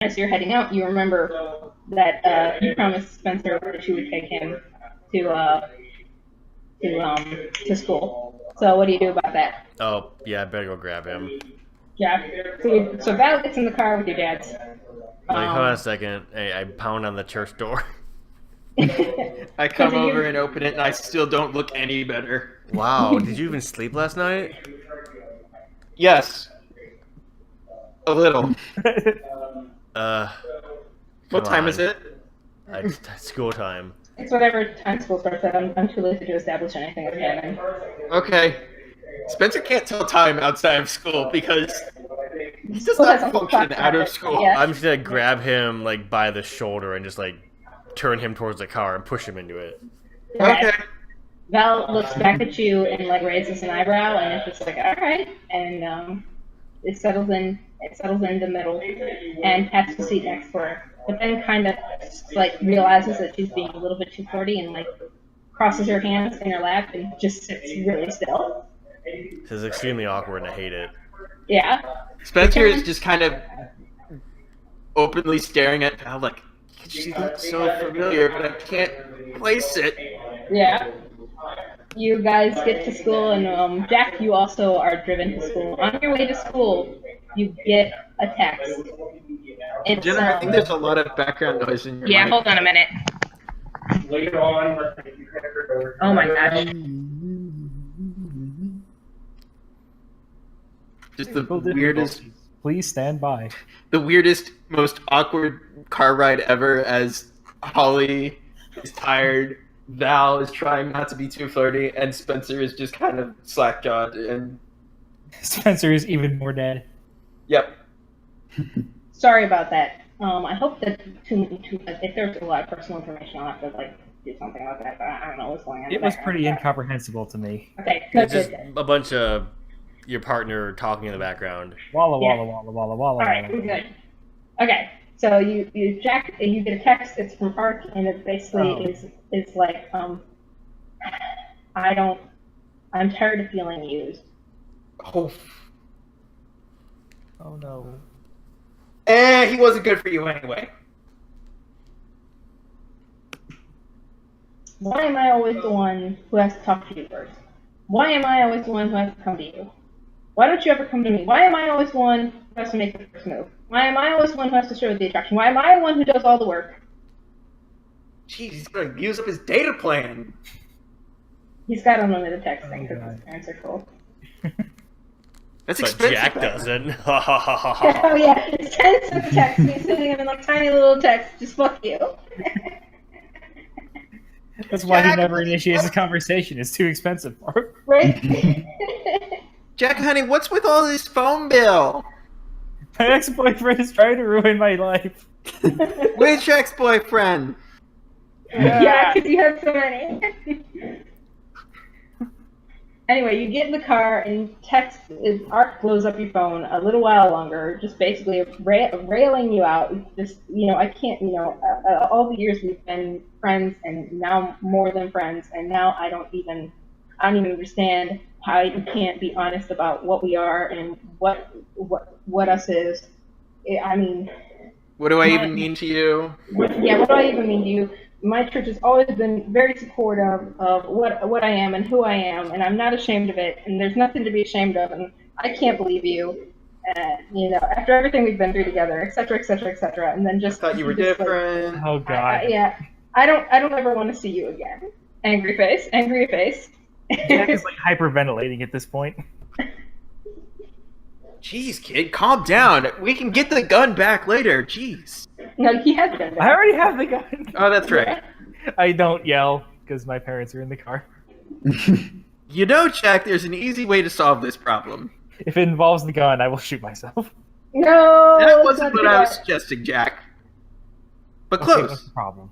as you're heading out, you remember that you promised Spencer that you would take him to school. So what do you do about that? Oh, yeah, I better go grab him. Yeah. So Val gets in the car with your dad's. Like, hold on a second. Hey, I pound on the church door. I come over and open it, and I still don't look any better. Wow, did you even sleep last night? Yes. A little. What time is it? It's school time. It's whatever time school starts at. I'm too lazy to establish anything with canon. Okay. Spencer can't tell time outside of school because he does not function out of school. Yeah. I'm just gonna grab him like by the shoulder and just like turn him towards the car and push him into it. Okay. Val looks back at you and like raises an eyebrow, and it's just like, all right, and it settles in. It settles in the middle, and pats the seat next to her. But then kind of like realizes that she's being a little bit too flirty, and like crosses her hands in her lap and just sits really still. This is extremely awkward, and I hate it. Yeah. Spencer is just kind of openly staring at Val like, she looks so familiar, but I can't place it. Yeah. You guys get to school, and Jack, you also are driven to school. On your way to school, you get a text. It's, Jenna, I think there's a lot of background noise in your yeah, mic. hold on a minute. Later on, Oh my gosh. Just the weirdest, Please stand by. the weirdest, most awkward car ride ever as Holly is tired, Val is trying not to be too flirty, and Spencer is just kind of slack-jawed and... Spencer is even more dead. Yep. Sorry about that. I hope that if there's a lot of personal information, I'll have to like do something about that. But I don't know what's going on. It was pretty incomprehensible to me. Okay, good, It's just good. a bunch of your partner talking in the background. Walla Yeah. walla walla walla walla. All right, we're good. Okay, so you get a text. It's from Ark, and it basically is like I'm tired of feeling used. Oh. Oh no. He wasn't good for you anyway. Why am I always the one who has to talk to you first? Why am I always the one who has to come to you? Why don't you ever come to me? Why am I always the one who has to make the first move? Why am I always the one who has to show the attraction? Why am I the one who does all the work? Jeez, he's gonna use up his data plan. He's got unlimited texting because God. his parents are cool. That's But expensive. Jack doesn't. Oh yeah, it's 10 cents a text. He's sending him in like tiny little text. Just fuck you. That's why he never initiates a conversation. It's too expensive for him. Right? Jack, honey, what's with all this phone bill? My ex-boyfriend is trying to ruin my life. Which ex-boyfriend? Yeah, because you have so many. Anyway, you get in the car and text. Arc blows up your phone a little while longer, just basically railing you out. Just I can't. All the years we've been friends, and now more than friends, and now I don't even understand how you can't be honest about what we are and what us is. I mean, What do I even mean to you? yeah, what do I even mean to you? My church has always been very supportive of what I am and who I am, and I'm not ashamed of it, and there's nothing to be ashamed of, and I can't believe you, after everything we've been through together, et cetera, et cetera, et cetera, and then just Thought you were just, different. Oh god. I don't ever want to see you again. Angry face. Jack is like hyperventilating at this point. Jeez, kid, calm down. We can get the gun back later. Jeez. No, he has been I there. already have the gun. Oh, that's right. I don't yell because my parents are in the car. You know, Jack, there's an easy way to solve this problem. If it involves the gun, I will shoot myself. No, That let's wasn't not what do I was that. suggesting, Jack. But Okay, what's close. the problem?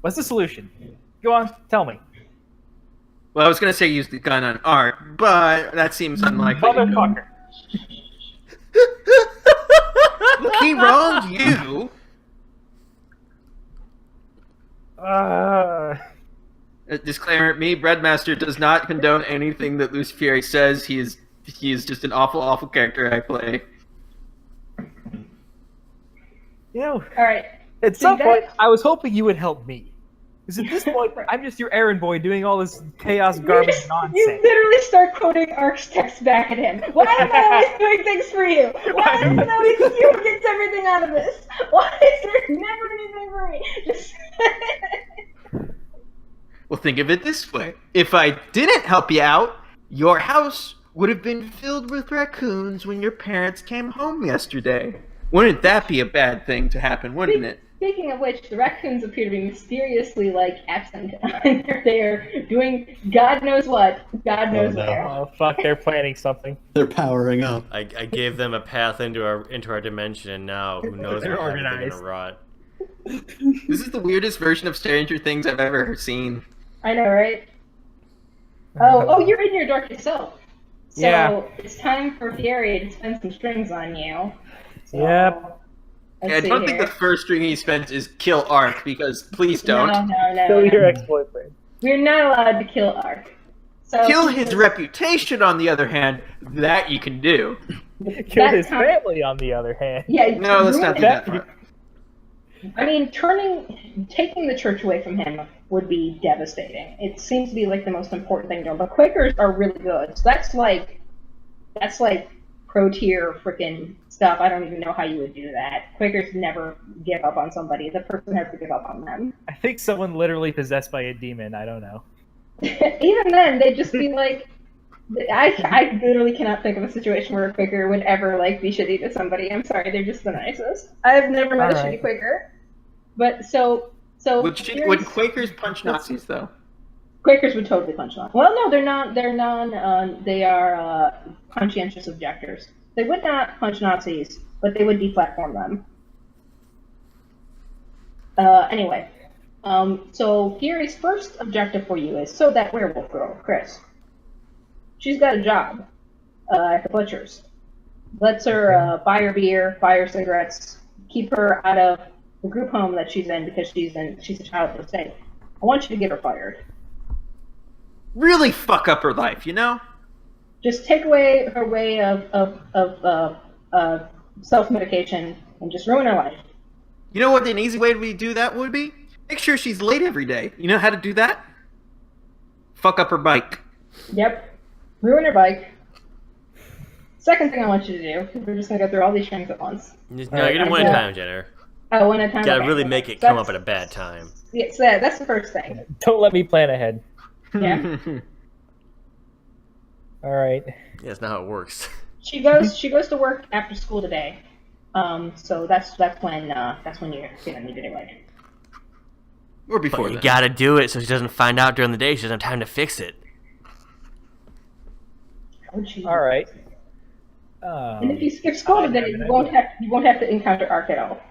What's the solution? Go on, tell me. Well, I was going to say use the gun on Art, but that seems unlikely. Motherfucker. Look, he wronged you. A disclaimer, me, Breadmaster, does not condone anything that Lucifer says. He is just an awful, awful character I play. You know, All right. at So some that- point, I was hoping you would help me. Because at this point, I'm just your errand boy doing all this chaos, garbage You nonsense. literally start quoting Ark's text back at him. Why am I always doing things for you? Why is it always you who gets everything out of this? Why is there never anything for me? Just Well, think of it this way. If I didn't help you out, your house would have been filled with raccoons when your parents came home yesterday. Wouldn't that be a bad thing to happen, wouldn't it? Speaking of which, the raccoons appear to be mysteriously absent. They're doing God knows what, God knows no. where. Oh fuck, they're planning something. They're powering up. I gave them a path into our dimension, and now who knows They're how they're gonna organized. rot. This is the weirdest version of Stranger Things I've ever seen. I know, right? Oh, you're in your darkest self. So Yeah. it's time for Fieri to spend some strings on you. So, Yep. let's Yeah, I see don't think here. the first string he spent is kill Ark, because please don't. No. Kill your ex-boyfriend. We're not allowed to kill Ark. So Kill his reputation, on the other hand, that you can do. Kill That his time- family, on the other hand. Yeah. No, let's not do that part. I mean, taking the church away from him would be devastating. It seems to be like the most important thing to him. But Quakers are really good. So that's like pro tier freaking stuff. I don't even know how you would do that. Quakers never give up on somebody. The person has to give up on them. I think someone literally possessed by a demon. I don't know. Even then, they'd just be like, I literally cannot think of a situation where a Quaker would ever be shitty to somebody. I'm sorry, they're just the nicest. I've never met a Alright. shitty Quaker. But so Would Quakers punch Nazis, though? Quakers would totally punch on. Well, no, they're not. They are conscientious objectors. They would not punch Nazis, but they would deplatform them. Anyway, so Fury's first objective for you is that werewolf girl, Chris. She's got a job at the butcher's. Lets her buy her beer, buy her cigarettes, keep her out of the group home that she's in because she's a child of the state. I want you to get her fired. Really fuck up her life, you know? Just take away her way of self-medication and just ruin her life. You know what an easy way to do that would be? Make sure she's late every day. You know how to do that? Fuck up her bike. Yep. Ruin her bike. Second thing I want you to do, we're just going to go through all these strings at once. No, you did one at a time, Jenner. Oh, one at a time? Gotta Okay. really make it So come that's- up at a bad time. Yeah, so that's the first thing. Don't let me plan ahead. Yeah. All right. Yeah, that's not how it works. She goes to work after school today. So that's when you're gonna need to do it. Or before But you then. gotta do it so she doesn't find out during the day. She doesn't have time to fix it. How would she? All right. And if you skip school today, you won't have to encounter Ark at all.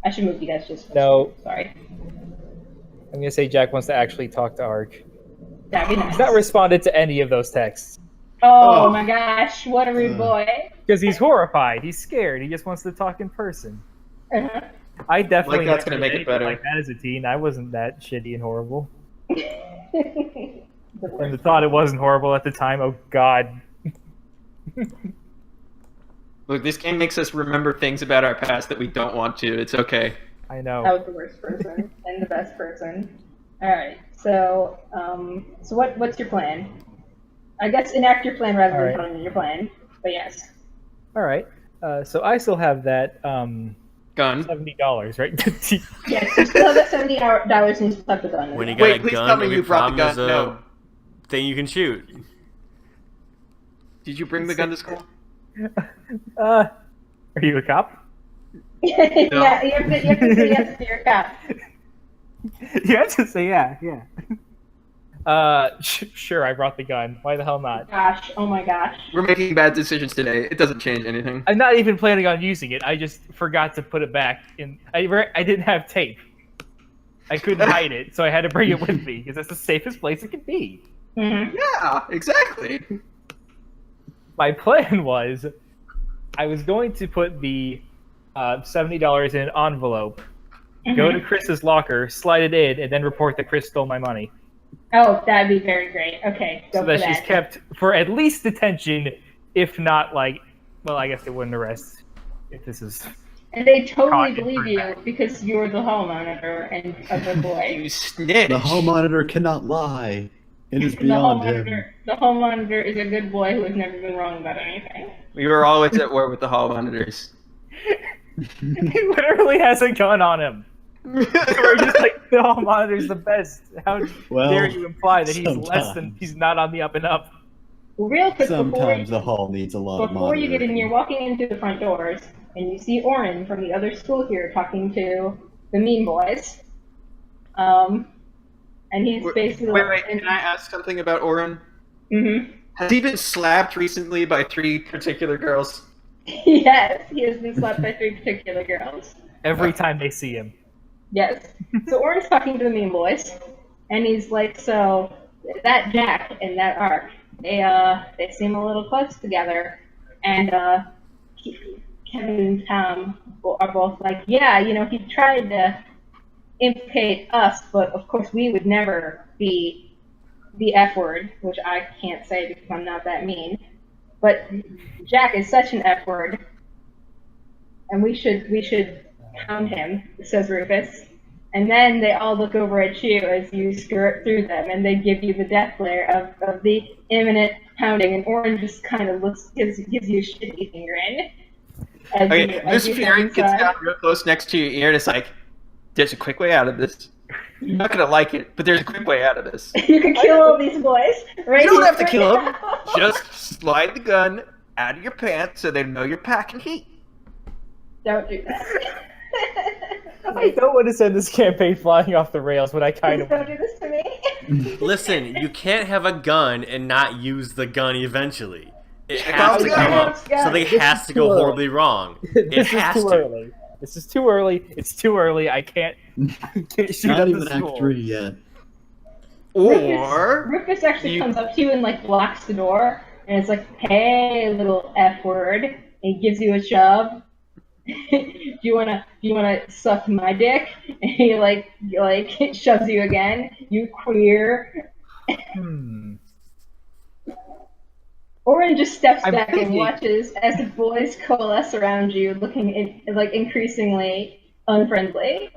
I should move you guys just. No. Sorry. I'm gonna say Jack wants to actually talk to Ark. That'd be nice. He's not responded to any of those texts Oh my gosh, what a rude boy. because he's horrified. He's scared. He just wants to talk in person. Uh-huh. I definitely Like that's never gonna make did it anything better. like that as a teen. I wasn't that shitty and horrible. And the thought it wasn't horrible at the time. Oh God. Look, this game makes us remember things about our past that we don't want to. It's okay. I know. I was the worst person and the best person. Alright, so what's your plan? I guess enact your plan rather than Alright. telling me your plan. But yes. All right. So I still have that Gun. $70, right? Yes, you still have that $70 and you still have the gun. When you got Wait, a please gun, tell me every you brought the problem is gun. a No. thing you can shoot. Did you bring the gun to school? Are you a cop? Yeah, you have to say yes to your cop. You have to say yeah. Sure, I brought the gun. Why the hell not? Gosh, oh my gosh. We're making bad decisions today. It doesn't change anything. I'm not even planning on using it. I just forgot to put it back in. I didn't have tape. I couldn't hide it, so I had to bring it with me because that's the safest place it could be. Mm-hmm. Yeah, exactly. My plan was, I was going to put the $70 in an envelope, go to Chris's locker, slide it in, and then report that Chris stole my money. Oh, that'd be very great. Okay, go So for that she's kept for at least detention, if not Well, I guess they wouldn't arrest if this is. And they totally Caught in believe you prison. because you're the hall monitor and a good boy. You snitch. The hall monitor cannot lie. It is beyond him. The hall monitor is a good boy who has never been wrong about anything. We were always at war with the hall monitors. He literally has a gun on him. We're just like, the hall monitor's the best. How Well, dare you imply that he's less than, sometimes. he's not on the up and up? Real quick, Sometimes the hall needs a lot of before you get in, monitoring. you're walking into the front doors, and you see Oren from the other school here talking to the mean boys. And he's basically... Wait, can I ask something about Oren? Mm-hmm. Has he been slapped recently by 3 particular girls? Yes, he has been slapped by 3 particular girls. Every time they see him. Yes. So Oren's talking to the mean boys, and he's like, so, that Jack and that Ark, they seem a little close together, and, Kevin and Tom are both like, yeah, you know, he tried to implicate us, but of course we would never be the F word, which I can't say because I'm not that mean. But Jack is such an F word, and we should pound him, says Rufus. And then they all look over at you as you skirt through them, and they give you the death glare of the imminent pounding. And Oren just kind of gives you a shitty finger in. Okay, this fairy gets down real close next to your ear and it's like, there's a quick way out of this. You're not gonna like it, but there's a quick way out of this. You can kill all these boys. Right You don't here, have to right kill them. now. Just slide the gun out of your pants so they know you're packing heat. Don't do that. I don't want to send this campaign flying off the rails, but I kind Please of don't do this to me. Listen, you can't have a gun and not use the gun eventually. It Check has out to the come gun. up. Something has to go too early. horribly wrong. It This is has too to. early. This is too early. It's too early. I can't shoot Not up even the school. Act 3 yet. Or Rufus actually you- comes up to you and like blocks the door, and it's like, "Hey, little F word," and he gives you a shove. do you wanna suck my dick? And he like shoves you again. You queer. Hmm. Oren just steps I'm back and thinking- watches as the boys coalesce around you, looking like increasingly unfriendly.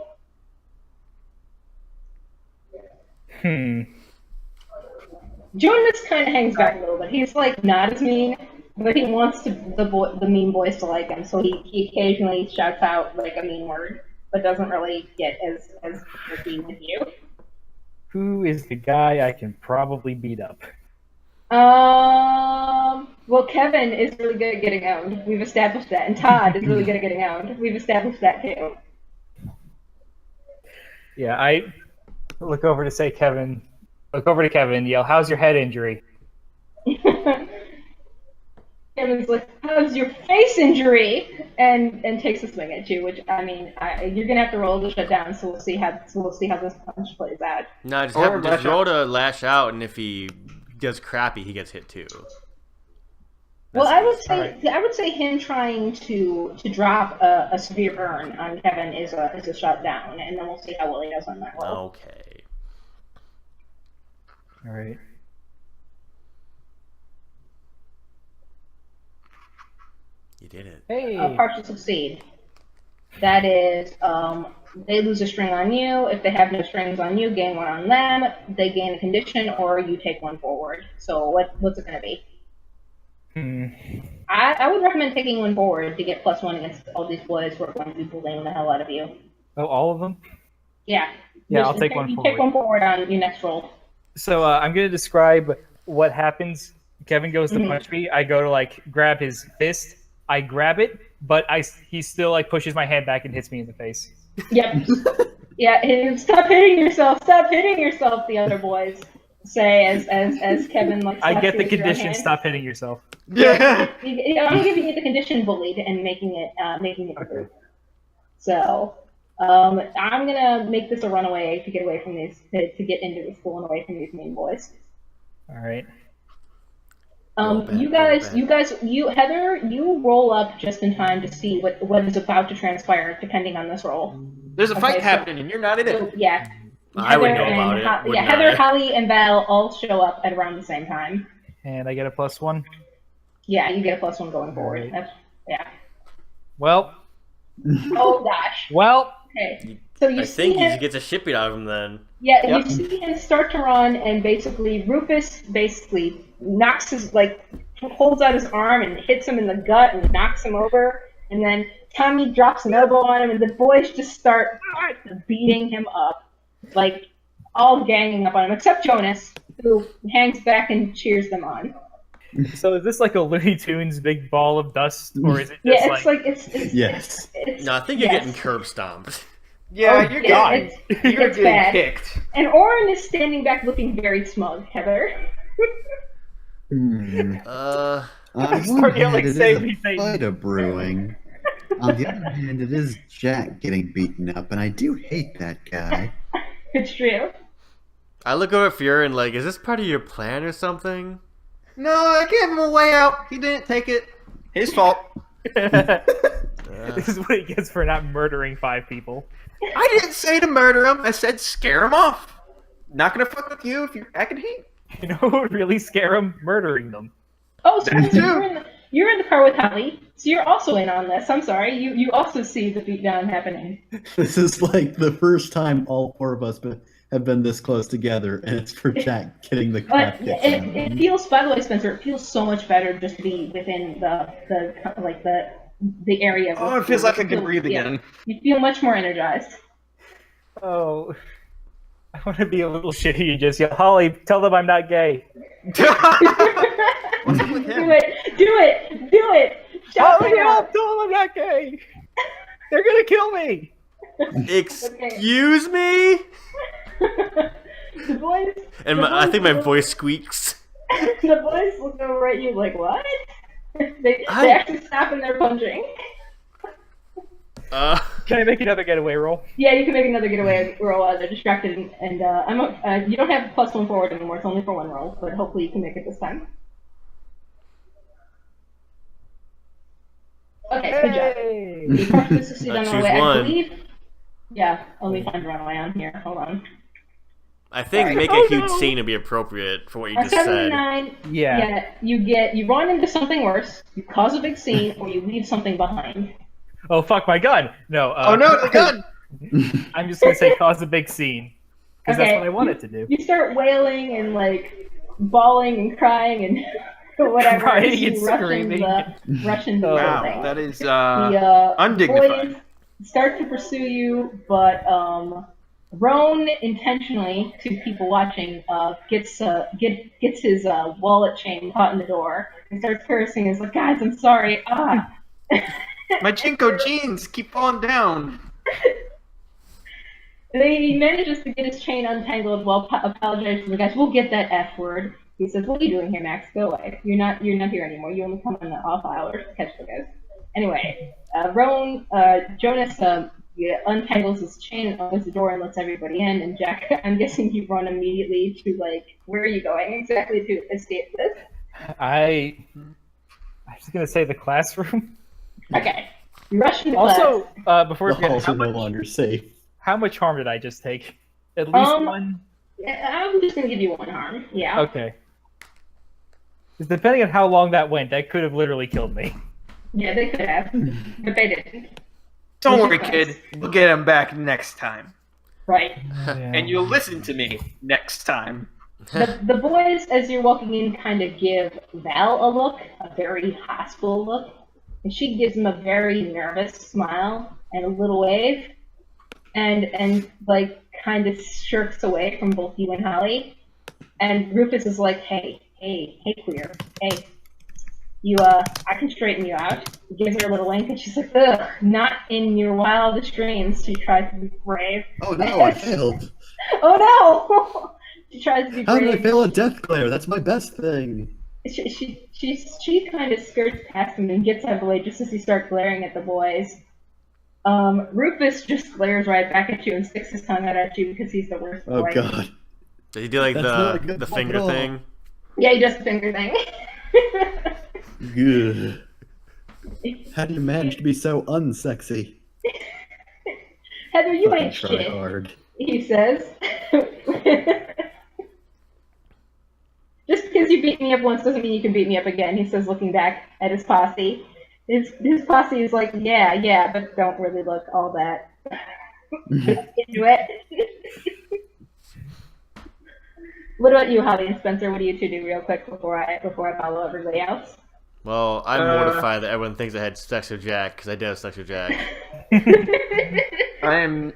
Jonas kind of hangs back a little bit. He's like not as mean, but he wants the mean boys to like him, so he occasionally shouts out like a mean word, but doesn't really get as mean with you. Who is the guy I can probably beat up? Well, Kevin is really good at getting owned. We've established that, and Todd is really good at getting owned. We've established that too. Yeah, I look over to Kevin, yell, "How's your head injury?" Kevin's like, "How's your face injury?" and takes a swing at you. Which I mean, you're gonna have to roll to shut down. So we'll see how this punch plays out. No, just Or have lash roll to lash out, and if he does crappy, he gets hit too. Well, I would Alright. say him trying to drop a severe burn on Kevin is a shut down, and then we'll see how well he does on that roll. Okay. All right. You did it. Hey. Partial succeed. That is, they lose a string on you. If they have no strings on you, gain one on them. They gain a condition, or you take one forward. So what's it going to be? I would recommend taking one forward to get +1 against all these boys who are going to be bullying the hell out of you. Oh, all of them? Yeah. Yeah, Just I'll take one you forward. Take one forward on your next roll. So I'm going to describe what happens. Kevin goes to punch me. I go to like grab his fist. I grab it, but he still like pushes my hand back and hits me in the face. Yep. Yeah. Stop hitting yourself. Stop hitting yourself. The other boys say as Kevin like. I slaps get you the with your condition. hand. Stop hitting yourself. Yeah. I'm giving you the condition bullied and making it Okay. group. So I'm gonna make this a runaway to get away from these to get into the school and away from these mean boys. All right. Heather, you roll up just in time to see what is about to transpire, depending on this roll. There's a fight Okay, so- happening and you're not in So, it. yeah. I would know Heather about and it. Ho- yeah, wouldn't Heather, I? Holly, and Val all show up at around the same time. And I get a +1. Yeah, you get a +1 going forward. Right. That's, yeah. Well, Oh gosh. well. Okay. So you I see think he him. gets a shit beat out of him then. Yeah, and Yep. you see him start to run, and basically Rufus knocks his holds out his arm and hits him in the gut and knocks him over, and then Tommy drops an elbow on him, and the boys just start beating him up, like all ganging up on him, except Jonas, who hangs back and cheers them on. So is this like a Looney Tunes big ball of dust, or is it just Yeah, it's like it's Yes. it's No, I think you're yes. getting curb stomped. Yeah, Oh, you're God. getting, It's you're it's getting bad. kicked. And Oren is standing back looking very smug, Heather. Hmm. Uh, On one Start yelling, hand, it "Save is me, a save me." fight of brewing. On the other hand, it is Jack getting beaten up, and I do hate that guy. It's true. I look over at Fury and like, is this part of your plan or something? No, I gave him a way out. He didn't take it. His fault. This is what he gets for not murdering 5 people. I didn't say to murder him. I said scare him off. Not gonna fuck with you if you're acting hate. You know what would really scare him? Murdering them. Oh, That Spencer, too. you're in the car with Holly, so you're also in on this. I'm sorry, you also see the beatdown happening. This is like the first time all 4 of us have been this close together, and it's for Jack getting the crap But kicked out of it him. feels, by the way, Spencer, it feels so much better just to be within the area. Oh, it feels like I You can feel- breathe yeah, again. You feel much more energized. Oh, I want to be a little shitty and just yell, Holly, tell them I'm not gay. What's up with Do him? it! Do it! Do it! Shout Holly, it tell out! them I'm not gay. They're gonna kill me. Excuse me? The boys. And the I boys think my look- voice squeaks. The boys look over at you like, what? They I- actually stop and they're punching. Can I make another getaway roll? Yeah, you can make another getaway roll while they're distracted, and you don't have +1 forward anymore. It's only for 1 roll, but hopefully you can make it this time. Okay, good job. Hey. You partially succeed on Choose runaway. I one. believe. Yeah, let me find runaway on here. Hold on. I think Sorry. make Oh, a huge no. scene to be appropriate for what you On just said. 79, Yeah. you run into something worse, you cause a big scene, or you leave something behind. Oh, fuck my gun. No. Oh no, the gun! I'm just gonna say cause a big scene. Because Okay. that's what I wanted to do. You start wailing and bawling and crying and whatever. Crying as you and rush screaming. Rush into the Wow, building. that is The undignified. boys start to pursue you, but Roan intentionally, to people watching, gets his wallet chain caught in the door and starts cursing. He's like, "Guys, I'm sorry." My Jinko jeans keep falling down. He manages to get his chain untangled while apologizing to the guys. We'll get that F word. He says, "What are you doing here, Max? Go away. You're not here anymore. You only come on the off hours to catch the guys." Anyway, Jonas untangles his chain and opens the door and lets everybody in. And Jack, I'm guessing you run immediately to where are you going exactly to escape this? I was gonna say the classroom. Okay, you rush into class. Also, before we The forget, halls are no longer safe. how much harm did I just take? At least Um, one. I'm just gonna give you 1 harm. Yeah. Okay. 'Cause depending on how long that went, that could have literally killed me. Yeah, they could have, but they didn't. Don't What's worry, your kid. We'll get him back next time. Right. And you'll listen to me next time. The boys, as you're walking in, kind of give Val a look, a very hostile look, and she gives him a very nervous smile and a little wave, and kind of shirks away from both you and Holly. And Rufus is like, hey, queer, hey, I can straighten you out. He gives her a little wink, and she's like, ugh, not in your wildest dreams. She tries to be brave. Oh no, I failed. Oh no! She tries to be How did I brave. fail a death glare? That's my best thing. She kind of skirts past him and gets out of the way just as he starts glaring at the boys. Rufus just glares right back at you and sticks his tongue out at you because he's the worst Oh boy. god. Did he do like That's not a good the one finger at all. thing? Yeah, he does the finger thing. Good. How do you manage to be so unsexy? Heather, you Fucking ain't try shit, hard. he says. Just because you beat me up once doesn't mean you can beat me up again, he says, looking back at his posse. His posse is like, yeah, but don't really look all that into it. What about you, Holly and Spencer? What do you two do real quick before I follow everybody else? Well, I'm mortified that everyone thinks I had sex with Jack, because I did have sex with Jack. I'm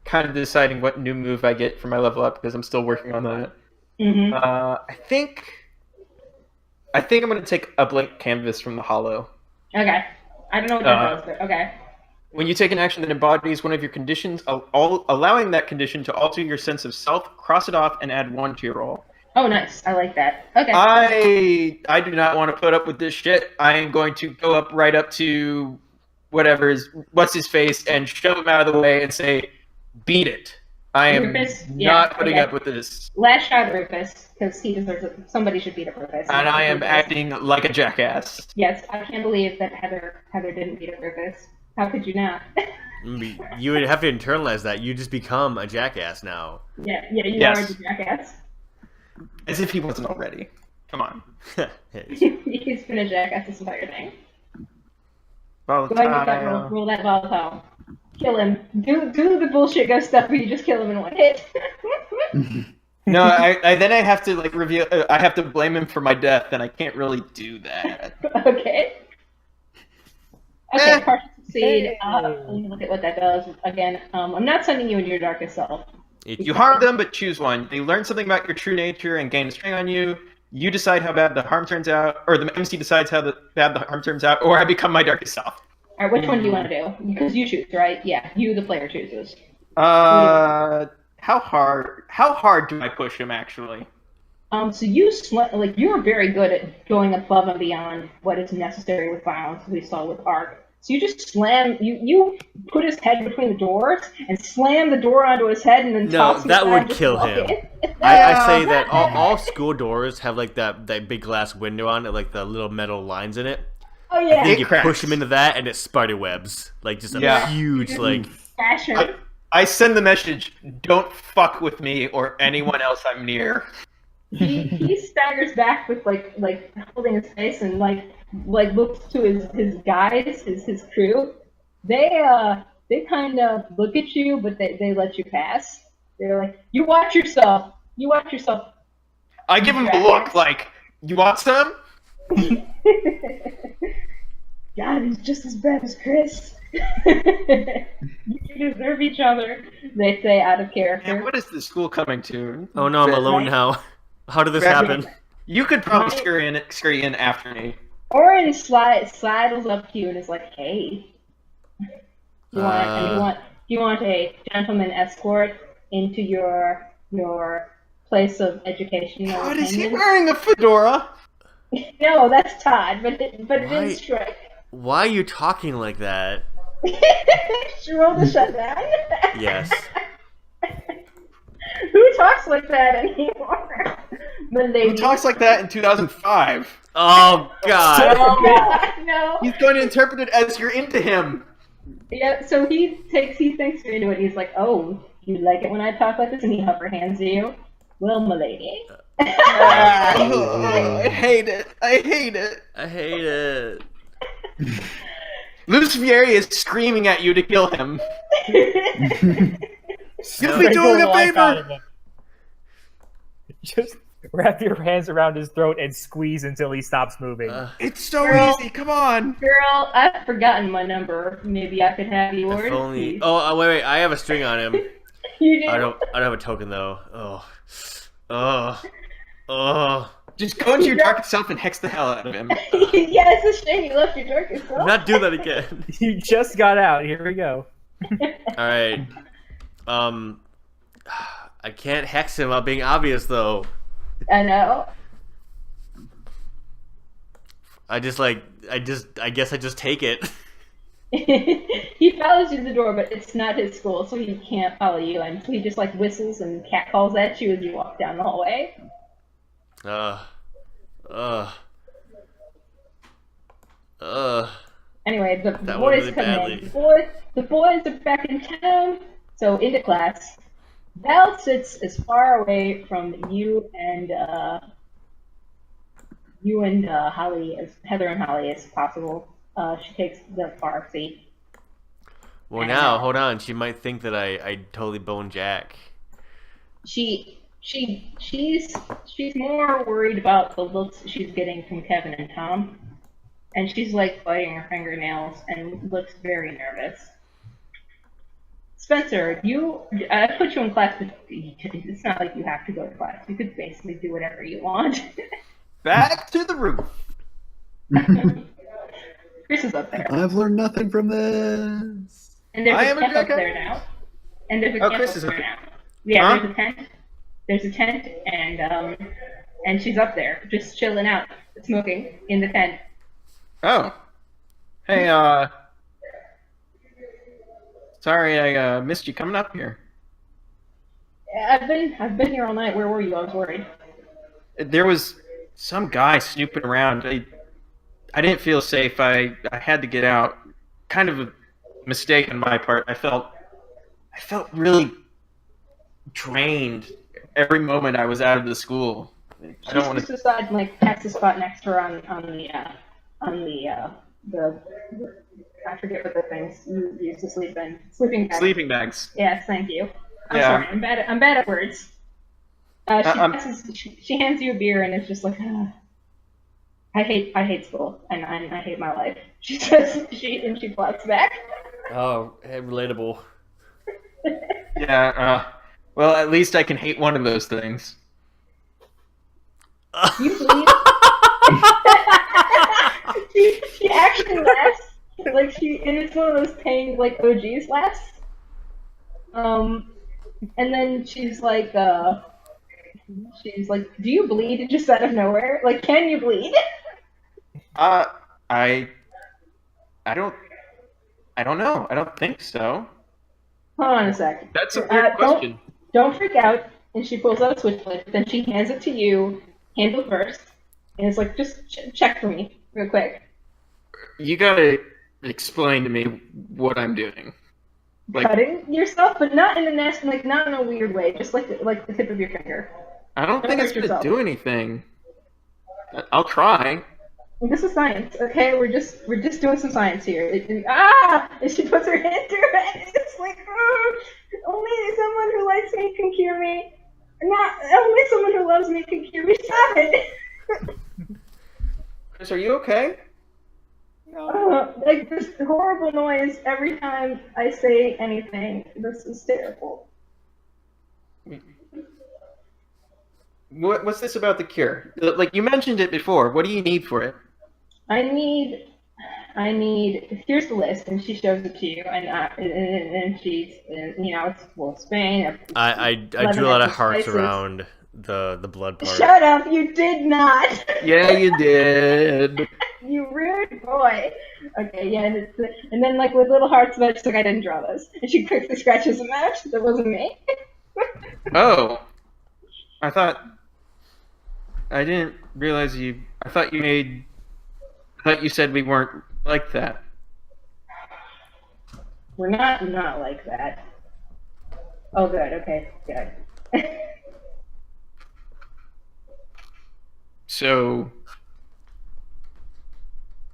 kind of deciding what new move I get for my level up because I'm still working on that. Mm-hmm. I think I'm gonna take a blank canvas from the hollow. Okay. I don't know what that does, but okay. When you take an action that embodies one of your conditions, allowing that condition to alter your sense of self, cross it off and add 1 to your roll. Oh, nice. I like that. Okay. I do not want to put up with this shit. I am going to go right up to what's his face and shove him out of the way and say, beat it. I am Rufus? not putting okay. up with this. Last shot, Rufus, because he deserves it. Somebody should beat up Rufus. And I am acting like a jackass. Yes, I can't believe that Heather didn't beat up Rufus. How could you not? You would have to internalize that. You just become a jackass now. Yeah, you Yes. are the jackass. As if he wasn't already. Come on. He's been a jackass this entire thing. Volatile. Go ahead and roll that volatile. Kill him. Do the bullshit ghost stuff where you just kill him in one hit. No, I then I have to reveal. I have to blame him for my death, and I can't really do that. Okay. Okay, partial succeed. Let me look at what that does. Again, I'm not sending you into your darkest self. You harm them, but choose one. They learn something about your true nature and gain a string on you. You decide how bad the harm turns out, or the MC decides how bad the harm turns out, or I become my darkest self. All right, which one do you want to do? Because you choose, right? Yeah, you, the player, chooses. How hard do I push him actually? So you are very good at going above and beyond what is necessary with violence, as we saw with Ark. So you just slam, you put his head between the doors and slam the door onto his head and then toss him. No, that aside would and just kill walk him. in. I say that all school doors have that big glass window on it, like the little metal lines in it. Oh yeah. I think you cracks. push him into that, and it spider webs, just a Yeah. huge Fashion. I send the message: don't fuck with me or anyone else I'm near. He staggers back with like holding his face and looks to his guys, his crew. They kind of look at you, but they let you pass. They're like, you watch yourself. You watch yourself. I give him a look like, you want some? God, he's just as bad as Chris. You deserve each other. They say out of character. Man, what is the school coming to? Oh no, I'm alone now. How did this happen? You could probably scurry in after me. Orin sidles up to you and is like, "Hey, you want a gentleman escort into your place of education?" God, is he wearing a fedora? No, that's Todd, but it is Shrek. Why are you talking like that? She rolled a shutdown. Yes. Who talks like that anymore? Who talks like that in 2005? Oh God. No. He's going to interpret it as you're into him. Yeah, so he thinks you're into it. He's like, "Oh, you like it when I talk like this?" And he upper hands you. Well, milady. I hate it. I hate it. I hate it. Lucifieri is screaming at you to kill him. You'll be Very doing a cool life out favor. of him. Just wrap your hands around his throat and squeeze until he stops moving. It's so Girl. easy. Come on. Girl, I've forgotten my number. Maybe I could have yours. If only. Oh, wait. I have a string on him. You do? I don't have a token though. Oh. Just go into your darkest self and hex the hell out of him. Yeah, it's a shame you left your dark yourself. Not do that again. You just got out. Here we go. All right. I can't hex him without being obvious though. I know. I guess I just take it. He follows you to the door, but it's not his school, so he can't follow you. And so he just whistles and cat calls at you as you walk down the hallway. Anyway, the That went boys really come badly. in. The boys are back in town. So into class. Val sits as far away from you and Holly, as Heather and Holly as possible. She takes the far seat. Well, And, now hold on. She might think that I totally boned Jack. She's more worried about the looks she's getting from Kevin and Tom, and she's like biting her fingernails and looks very nervous. Spencer, I put you in class, but it's not like you have to go to class. You could basically do whatever you want. Back to the roof. Chris is up there, I've learned nothing from this. and there's I a am a camp up jackass. there now. And there's a Oh, camp Chris up is there up now. Yeah, Huh? there's a tent. There's a tent, and she's up there, just chilling out, smoking in the tent. Oh. Hey, sorry I missed you coming up here. I've been here all night. Where were you? I was worried. There was some guy snooping around. I didn't feel safe. I had to get out. Kind of a mistake on my part. I felt really drained every moment I was out of the school. I don't want She's to. just decided like tax the spot next to her on the I forget what the things you used to sleep in. Sleeping bag. Sleeping bags. Yes, thank you. I'm Yeah. sorry. I'm bad at words. She hands you a beer and it's just like, I hate school and I hate my life. She says she plots back. Oh, relatable. Yeah. Well, at least I can hate one of those things. You bleed. she actually laughs. Like and it's one of those pain like OGs laughs. And then she's like, do you bleed just out of nowhere? Like, can you bleed? I don't know. I don't think so. Hold on a second. That's a weird question. Don't freak out. And she pulls out a switchblade. Then she hands it to you, handle first, and it's like, just check for me, real quick. You gotta explain to me what I'm doing. Like, Cutting yourself, but not in a nasty, like not in a weird way, just like the tip of your finger. I don't think it's hurt gonna yourself. do anything. I'll try. This is science, okay? We're just doing some science here. And she puts her hand to her head. It's like, only someone who likes me can cure me. Not only someone who loves me can cure me. Stop it. Chris, are you okay? Like this horrible noise every time I say anything. This is terrible. What's this about the cure? Like, you mentioned it before. What do you need for it? I need. Here's the list, and she shows it to you, and she's, it's full Spain. I drew a lot of hearts around the blood part. Shut up! You did not. Yeah, you did. You rude boy. Okay, yeah, and then like with little hearts, but she's like, I didn't draw those, and she quickly scratches them out. That wasn't me. Oh, I didn't realize you. I thought you said we weren't like that. We're not like that. Oh, good. Okay, good. So,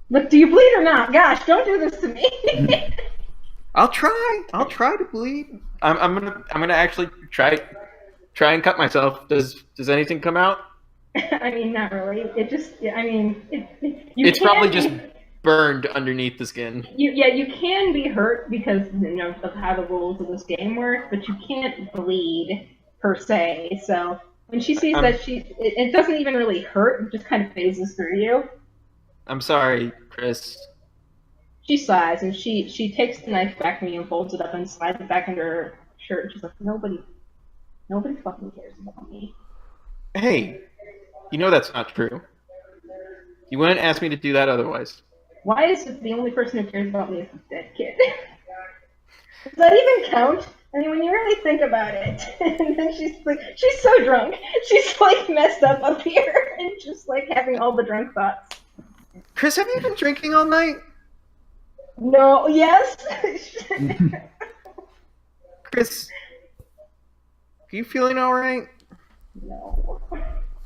Look, do you bleed or not? Gosh, don't do this to me. I'll try. I'll try to bleed. I'm gonna actually try and cut myself. Does anything come out? I mean, not really. It just, It's probably just burned underneath the skin. You can be hurt because of how the rules of this game work, but you can't bleed per se. So when she sees that it doesn't even really hurt; it just kind of phases through you. I'm sorry, Chris. She sighs and she takes the knife back from you and folds it up and slides it back under her shirt. She's like, nobody fucking cares about me. Hey, you know that's not true. You wouldn't ask me to do that otherwise. Why is it the only person who cares about me is the dead kid? Does that even count? I mean, when you really think about it, and then she's so drunk. She's like messed up here and just like having all the drunk thoughts. Chris, have you been drinking all night? No, yes. Chris, you feeling all right? No.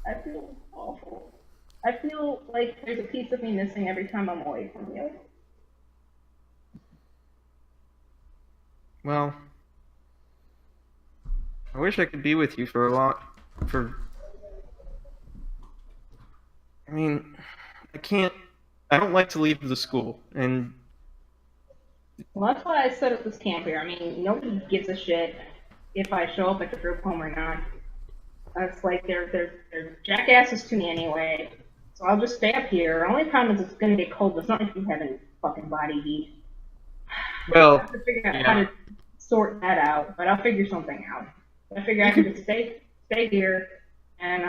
I feel awful. I feel like there's a piece of me missing every time I'm away from you. Well, I wish I could be with you for a lot. I mean, I can't. I don't like to leave the school, and Well, that's why I set up this camp here. I mean, nobody gives a shit if I show up at the group home or not. It's like they're jackasses to me anyway. So I'll just stay up here. Only problem is it's gonna get cold. It's not like you have any fucking body heat. I well, have to figure out yeah. how to sort that out, but I'll figure something out. I figure I can just stay here, and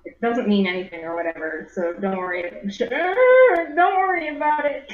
it doesn't mean anything or whatever. So don't worry. Don't worry about it.